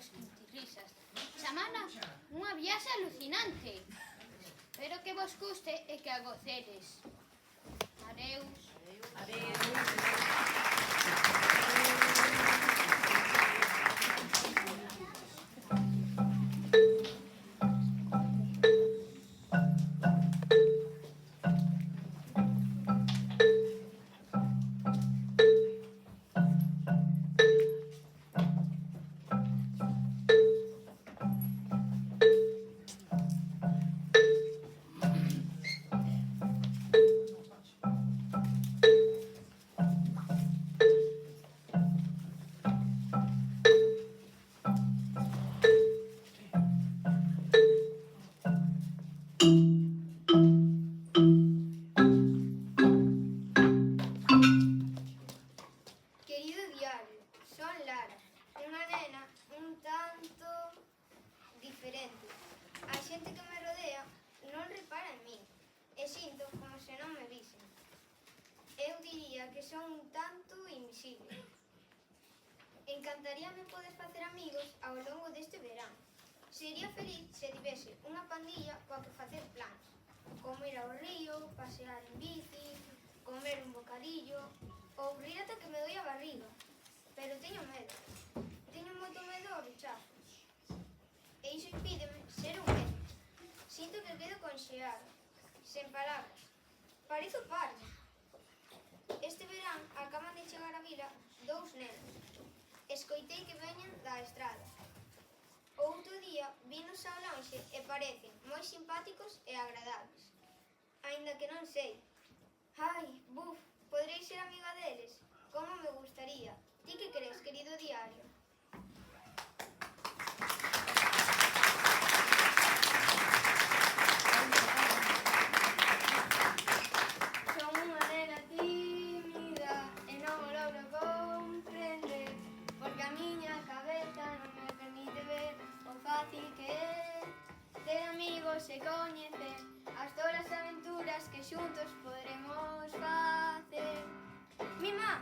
dos quintirrisas. Chamana unha viaxe alucinante. Espero que vos guste e que a gocedes. Adeus. Querido diario, son Lara, unha nena un tanto diferente. A xente que me rodea non repara en min e sinto como se non me visen. Eu diría que son un tanto invisible. Encantaríame poder facer amigos ao longo deste verán. Sería feliz se tivese unha pandilla coa que facer plans, como ir ao río, pasear en bici, comer un bocadillo ou rir ata que me doi a barriga. Pero teño medo. Teño moito medo ao rechazo. E iso impídeme ser un medo. Sinto que quedo conxeada, sen palabras. Parezo parva. Este verán acaban de chegar á vila 2 nenos. Escoitei que veñen da estrada. O outro día vinos ao lonxe e parecen moi simpáticos e agradables. Aínda que non sei. Ai, buf, podrei ser amiga deles? Como me gustaría. Ti que crees, querido diario? Son unha nena tímida e non o logro comprender, porque a miña cabeza non me permite ver o fácil que é ter amigos e coñecer as todas as aventuras que xuntos podremos facer. Mima,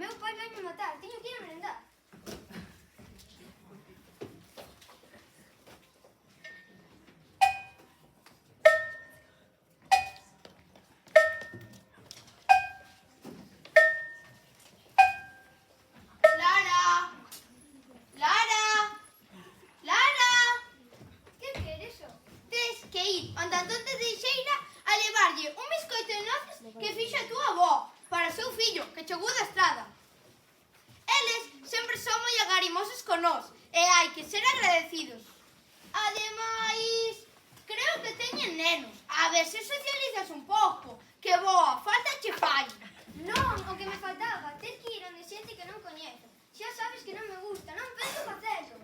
meu pai vai me matar, teño que ir a merendar. Lara! Lara! Lara! Que queres, o? Tes que ir onde a tonta deixeira a levarlle un biscoito de noces que fixo a túa avó para o seu fillo, que chegou da estrada. Eles sempre son moi agarimosos con nós e hai que ser agradecidos. Ademais, creo que teñen nenos. A ver se socializas un pouco, que boa falta che fai. Non, o que me faltaba, ter que ir onde xente que non coñezo. Xa sabes que non me gusta, non penso facelo.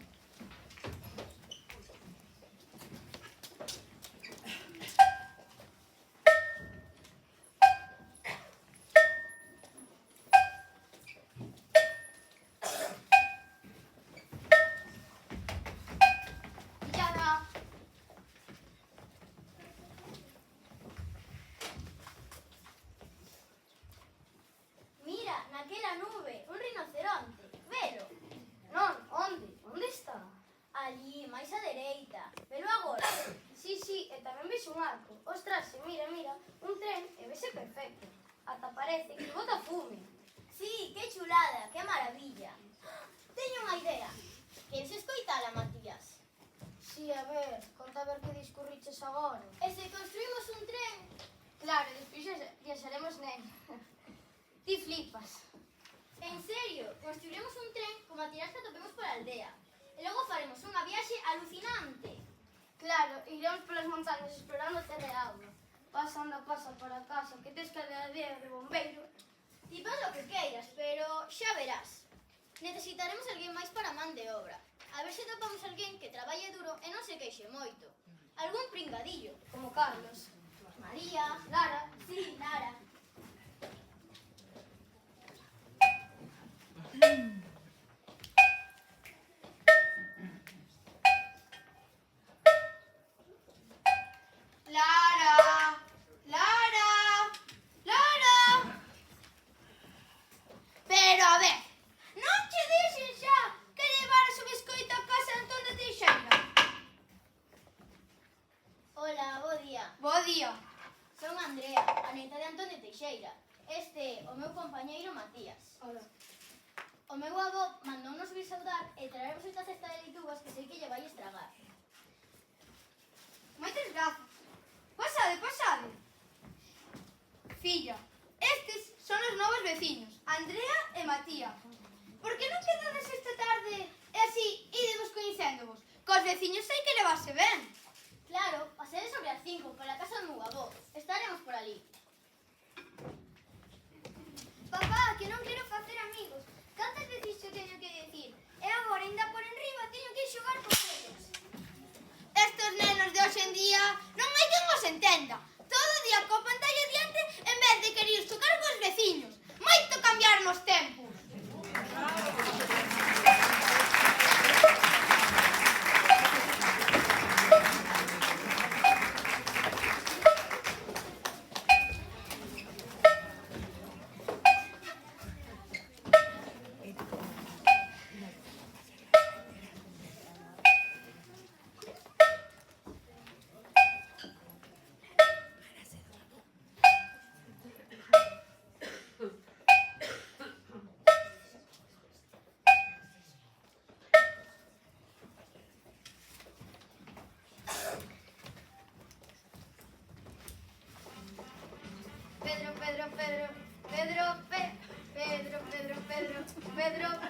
Lara! Mira, naquela nube, un rinoceronte. Velo? Non, onde? Onde está? Ali, máis á dereita. Velo agora? Sí, e tamén vexo un arco. Ostras, mira, un tren e vese perfecto. Ata parece que bota fume. Sí, que chulada, que maravilla. Teño unha idea. Queres escoitala, Matías? Sí, a ver, conta a ver que discurriches agora. E se construímos un tren? Claro, despois xa seremos nen. Ti flipas. En serio, construiremos un tren como a tiras que atopemos pola aldea. E logo faremos unha viaxe alucinante. Claro, iremos polas montañas explorando terra e auga. Pasa, anda, pasa para casa, que tes cadea de bombeiro. Ti faz o que queiras, pero xa verás. Necesitaremos alguén máis para man de obra. A ver se topamos alguén que traballe duro e non se queixe moito. Algún pringadillo, como Carlos. María, Lara, sí, Lara. Lara! Lara! Lara! Pero a ver, non che dixen xa que levaras o biscoito a casa día. Son Andrea, a neta de Antonio Teixeira. Este é o meu compañeiro Matías. Hola. O meu avó mandounos vir saudar e traervos esta cesta de leitugas que sei que lle vai estragar. Moitas grazas. Pasade, pasade. Filla, estes son os novos veciños, Andrea e Matías. Por que non quedades esta tarde e así idemos coñecéndovos? Cos veciños hai que levarse ben. Claro, pasaré sobre as 5 pola casa do meu avó. Estaremos por ali. Papá, que non quero facer amigos. Cantas veces te teño que decir? E agora, ainda por enriba, teño que xogar con eles. Estos nenos de hoxe en día non hai quen os entenda. Todo o día coa pantalla diante en vez de querer xogar cos veciños. Moito cambiaron os tempos.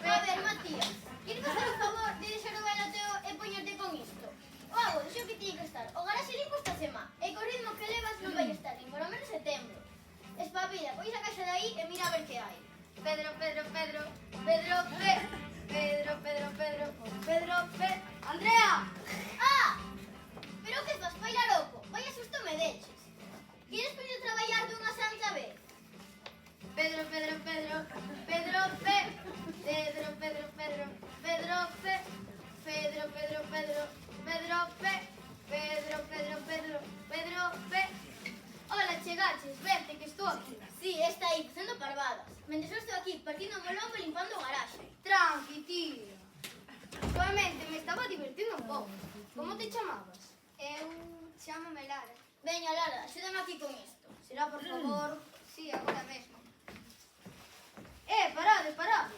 A ver, Matías, queres facer o favor de deixar o bailoteo e poñerte con isto? O agua, dixo que tiñe que estar o garaxe limpo esta semana e co ritmo que levas non vai estar nin polo menos setembro. Espabila, pois a caixa de aí e mira a ver que hai. Andrea! Ah! Pero que faz, baila loco? Vaya susto me deches. Queres poñer a traballar dunha santa vez? Ola, chegaches, vente que estou aquí. Sí, está aí, facendo parvadas. Mentres eu estou aquí partindo o melón e limpando o garaxe. Tranqui, tía. Solamente me estaba divertindo un pouco. Como te chamabas? Eu chámame Lara. Veña, Lara, axúdame aquí con isto. Será, por favor? Sí, agora mesmo. Parade, parade.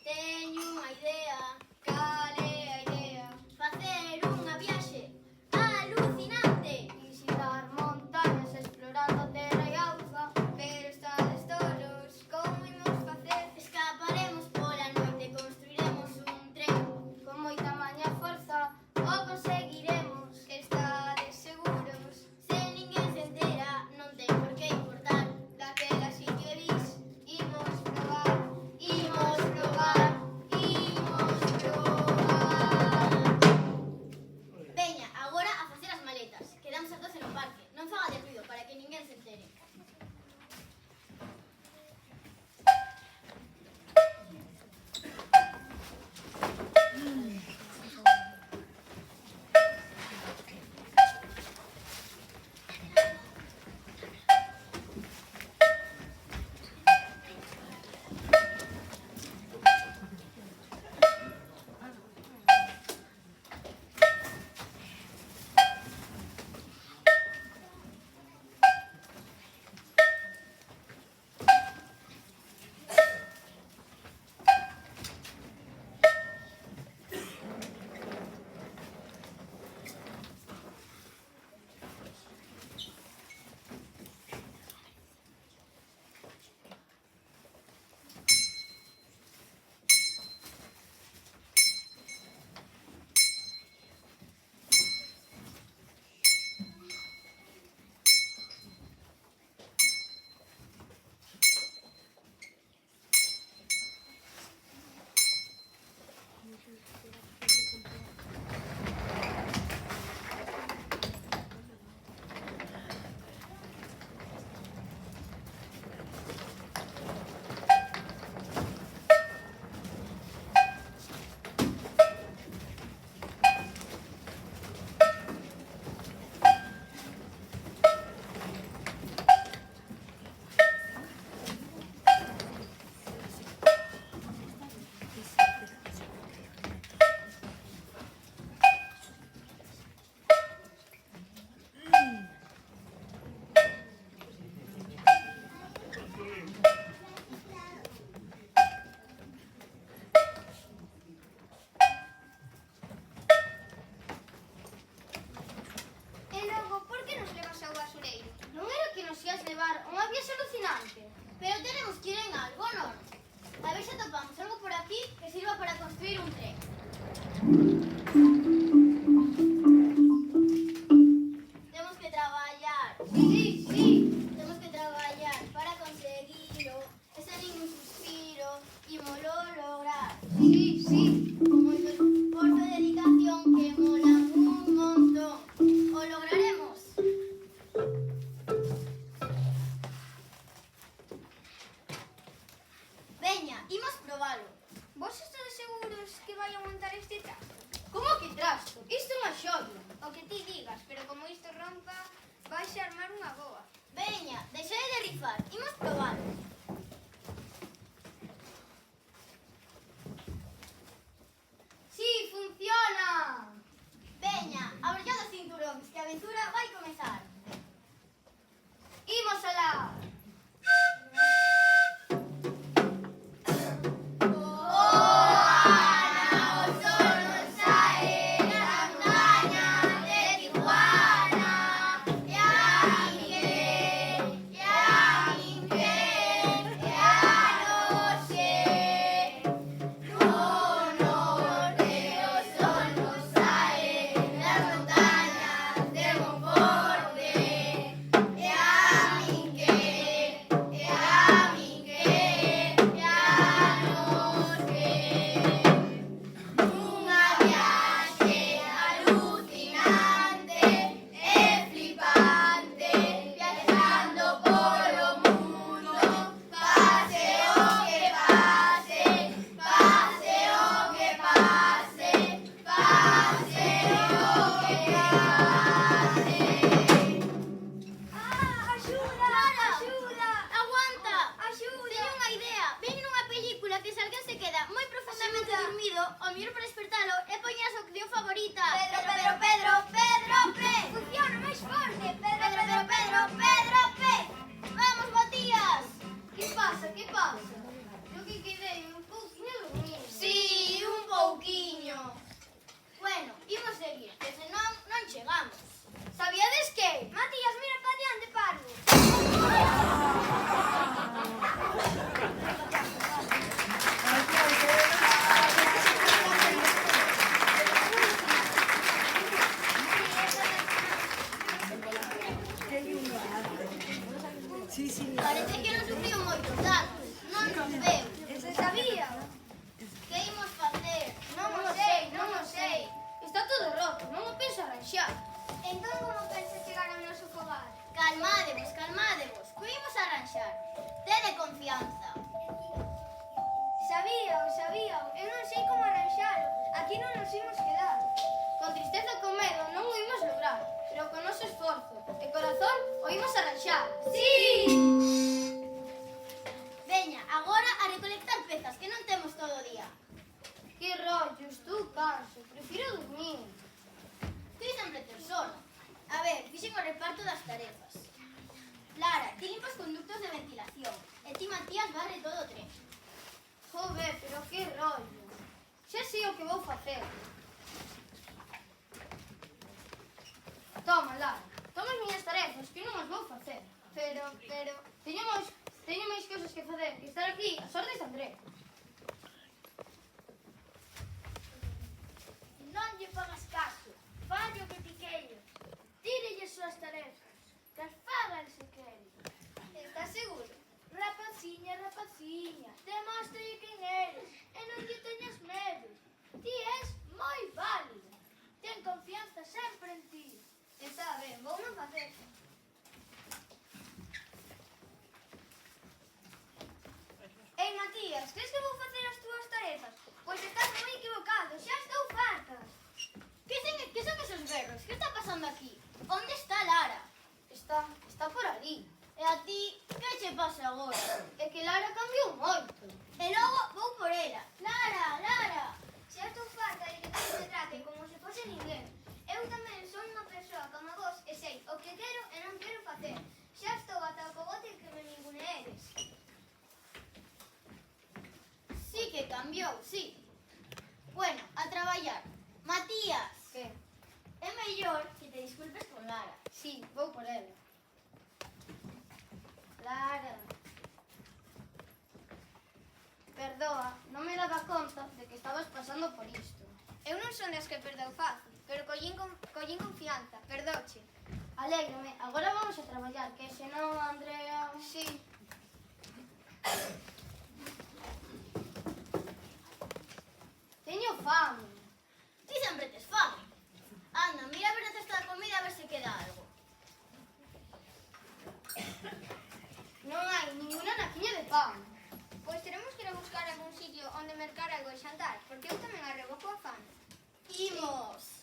Teño unha idea. Cal é a idea? Facer unha viaxe alucinante. Visitar montañas explorando terra e auga. Pero estades tolos, como imos facer? Escaparemos pola noite, construiremos un tren. Con moita maña e forza o conseguiremos. Estades seguros? Se ninguén se entera, non ten por que importar. Daquela sitio dis, imos probar. Imos probar, imos trasto. Isto é unha xoia. O que ti digas, pero como isto rompa, vais a armar unha boa. Veña, deixai de rifar, imos probar. Sí, funciona. Veña, abrollad os cinturóns, que a aventura vai comezar. Imos alá. O mellor para despertalo é poñer a súa acción favorita. Pedro! Funciona máis forte! Pedro! Vamos, Matías! Que pasa? Eu que quedei un pouquinho dormido. Sí, un pouquiño. Bueno, imos seguir, que senón non chegamos. Sabíades que? Matías, mira para diante, parvo! Parece que non sufriu moitos danos, non rompeu. Se sabía! Que imos facer? Non o sei. Está todo roto, non o penso arranxar. Entón, como pensas chegar ao noso fogar? Calmadevos, que o imos arranxar. Tede confianza. Sabía, eu non sei como arranxalo. Aquí non nos imos quedar. Con tristeza e con medo non o imos lograr, pero con noso esforzo e corazón o imos arranxar. Sí! Veña, agora a recolectar pezas, que non temos todo o día. Que rollo, estou canso, prefiro dormir. Ti sempre tes sono. A ver, fixen o reparto das tarefas. Lara, ti limpas conductos de ventilación. E ti, Matías, barre todo o tren. Joder, pero que rollo. Xa sei o que vou facer. Toma, Lara, toma as miñas tarefas, que non as vou facer. Pero, teño máis cousas que facer que estar aquí ás ordes de André. Non lle fagas caso. Falle o que ti queres. Tírelle as súas tarefas. Que as fagan se queren. Estás seguro? Rapaciña, demóstralle quen eres e non lle teñas medo. Ti és moi válida. Ten confianza sempre en ti. Está ben, vou non facer. Ei, Matías, crees que vou facer as túas tarefas? Pois estás moi equivocado, xa estou farta. Que son esos berros? Que está pasando aquí? Onde está Lara? Está por ali. E a ti, que che pasa agora? É que Lara cambiou moito. E logo vou por ela. Lara! Xa estou farta de que todo se trate como se fose ninguén. Eu tamén son unha persoa como vos e sei o que quero e non quero facer. Xa estou ata o cogote que me ninguneedes. Sí que cambiou, sí. Bueno, a traballar. Matías, Que? é mellor que te disculpes con Lara. Sí, vou por ela. Lara. Perdoa, non me daba conta de que estabas pasando por isto. Eu non son das que perdeu fácil, pero collín confianza, perdoche. Alégrame, agora vamos a traballar, que senón, Andrea... Sí. Teño fame. Ti sempre tes fame. Anda, mira a ver na cesta da comida a ver se queda algo. Non hai ninguna naquiña de pan. Pois teremos que ir a buscar algún sitio onde mercar algo de xantar, porque eu tamén arrego coa fame. Imos.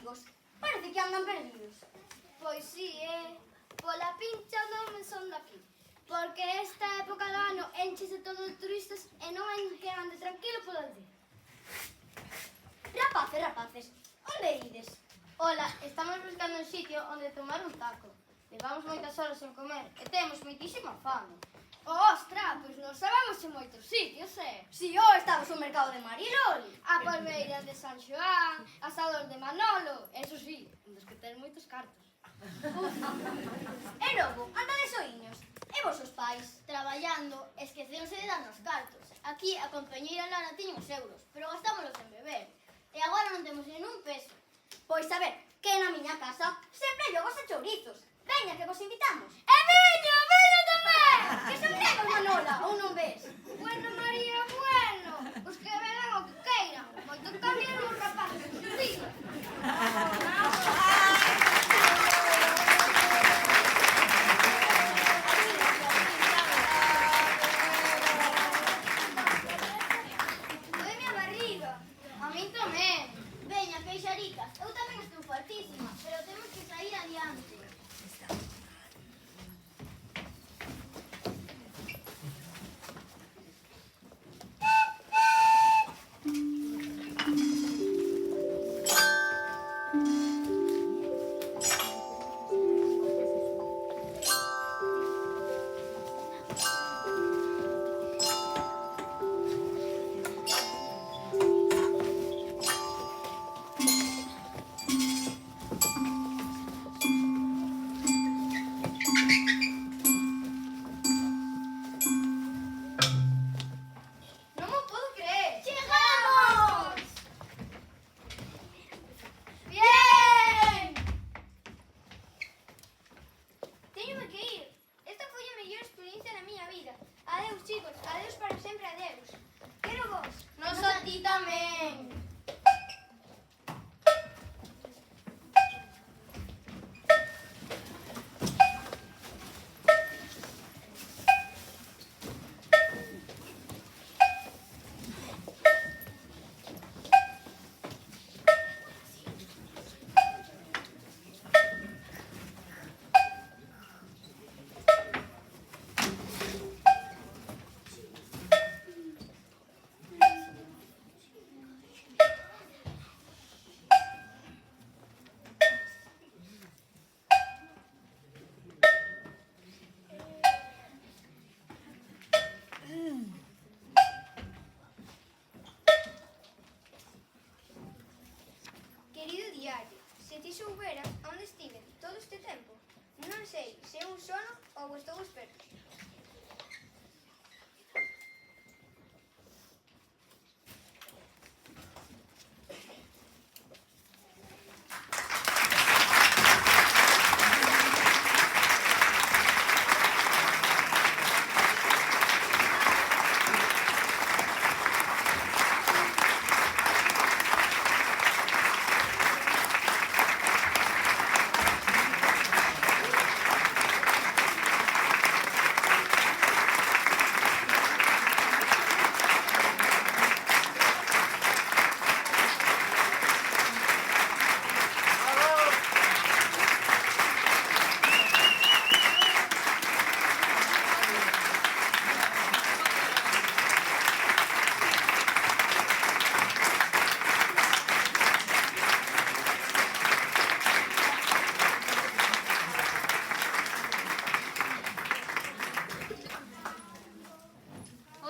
chicos? Parece que andan perdidos. Pois si, pola pincha non me son daqui. Porque esta época do ano enchese todo de turistas e non hai que ande tranquilo pola aldea. Rapaces, onde ides? Hola, estamos buscando un sitio onde tomar un taco. Levamos moitas horas sen comer e temos moitísima fame. Ostra, pois non sabemos en moitos sitios, Si estamos no mercado de Mariloli. A Palmeira de San Xoán, Asador de Manolo, eso sí, dos que ten moitos cartos. E logo, andades oíños. E vos os pais? Traballando, esqueceronse de darnos cartos. Aquí a compañeira Lara tiña uns euros, pero gastámolos en beber. E agora non temos nin un peso. Pois a ver, que na miña casa sempre hai ovos e chourizos. Veña, que vos invitamos. E veño tamén! Que son gregos, Manola, ou non ves? Bueno, María, bueno. Os que vedan o que queiran. Moito cambian os rapaces. Viva! Doeme a barriga. A min tamén. Veña, queixaricas. Eu tamén estou fartísima, pero temos que sair adiante. Non mo podo creer. ¡Llegamos! Bien! Téñome que ir. Esta foi a mellor experiencia da miña vida. Adeus, chicos. Adeus para sempre, adeus. Quero vos. Nos a ti tamén. Querido diario, se ti souberas onde estive todo este tempo, non sei se é un sono ou estou esperto.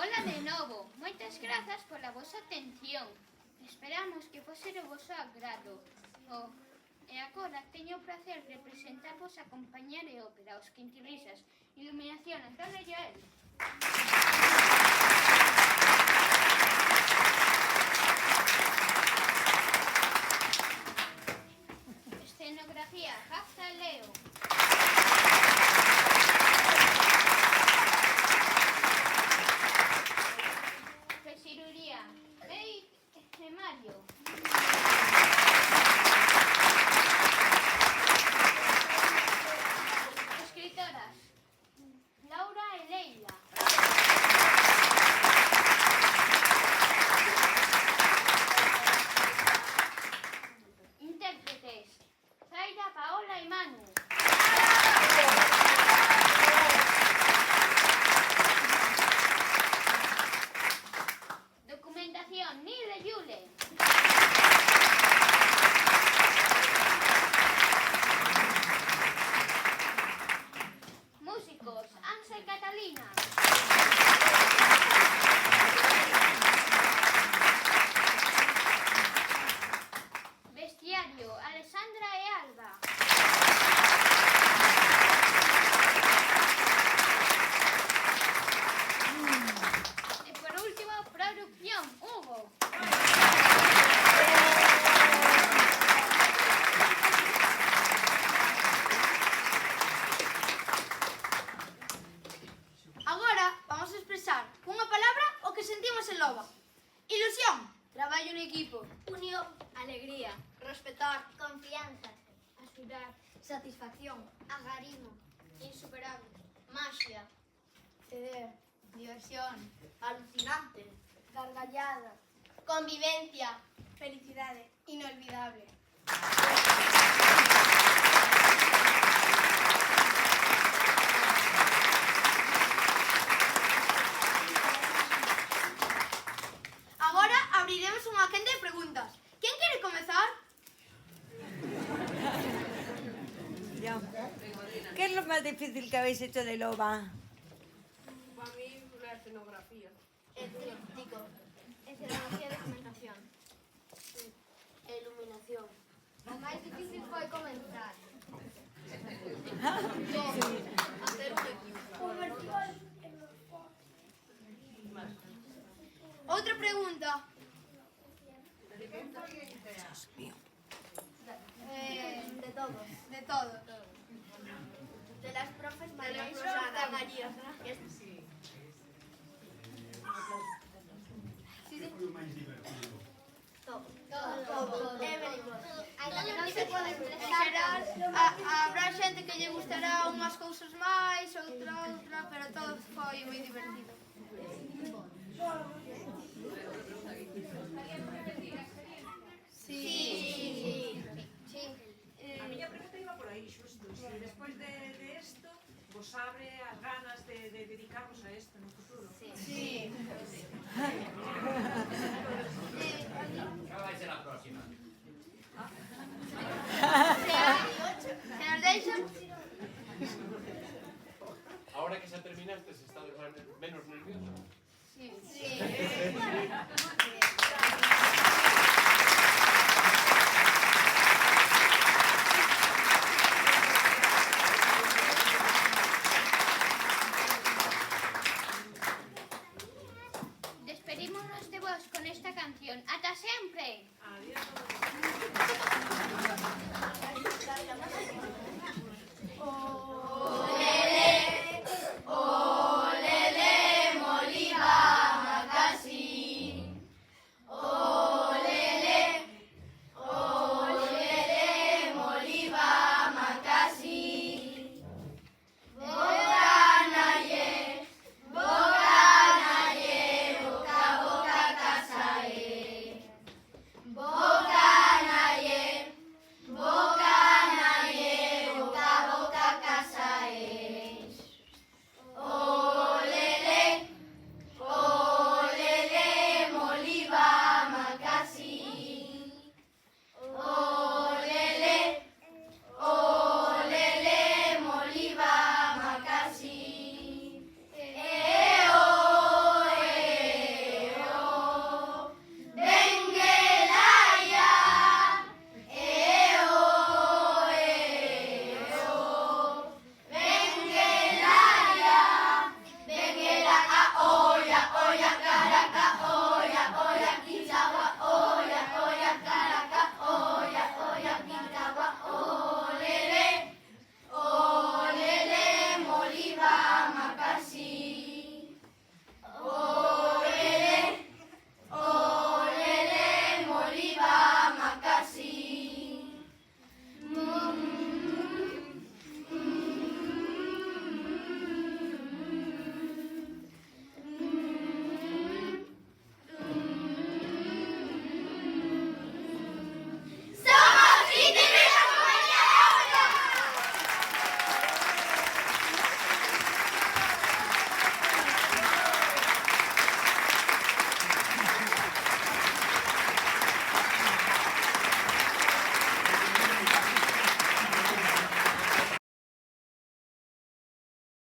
Hola de novo. Moitas grazas pola vosa atención. Esperamos que fose do voso agrado. E agora teño o placer de presentarvos a compañía de ópera, os Quintilisas, iluminación Antonio Joel. Escenografía Rafa Leo. Residuría Rey Mario. Escritoras Laura e Leila. son Nil e Yule. Músicos, Ansa y Catalina. Bestiario, Alessandra e Alba. Y por último, producción, Hugo. Agora vamos a expresar cunha palabra o que sentimos en Loba. Ilusión, traballo en equipo. Unión, alegría, respetar, confianza, ayudar, satisfacción, agarimo, insuperable, magia, Ceder, diversión, alucinante, gargallada, convivencia, felicidade, inolvidable. Agora abriremos unha quenda de preguntas. Quen quere comezar? Ya. ¿Qué es lo más difícil que habéis hecho de loba? Para mí, la escenografía. el tríptico, escenografía de documentación, iluminación. O máis difícil foi comenzar. Hacer un equipo. Outra pregunta. De todos. De todo. De las profes María y profes Susana. María. Todo. Evelyn. Ainda que non se pode En expresar. xeral, habrá xente que lle gustará unhas cousas máis, outra, pero todo foi moi divertido. Sí. A miña pregunta iba por aí, xusto. Si despois de esto vos abre as ganas de dedicarvos a esto no futuro. Sí. ¿Cuál va a ser la próxima? Se nos deixan, Ahora que xa terminaste, estás menos nervioso? Despedímonos de vos con esta canción. ¡Ata siempre! Adiós. Oh.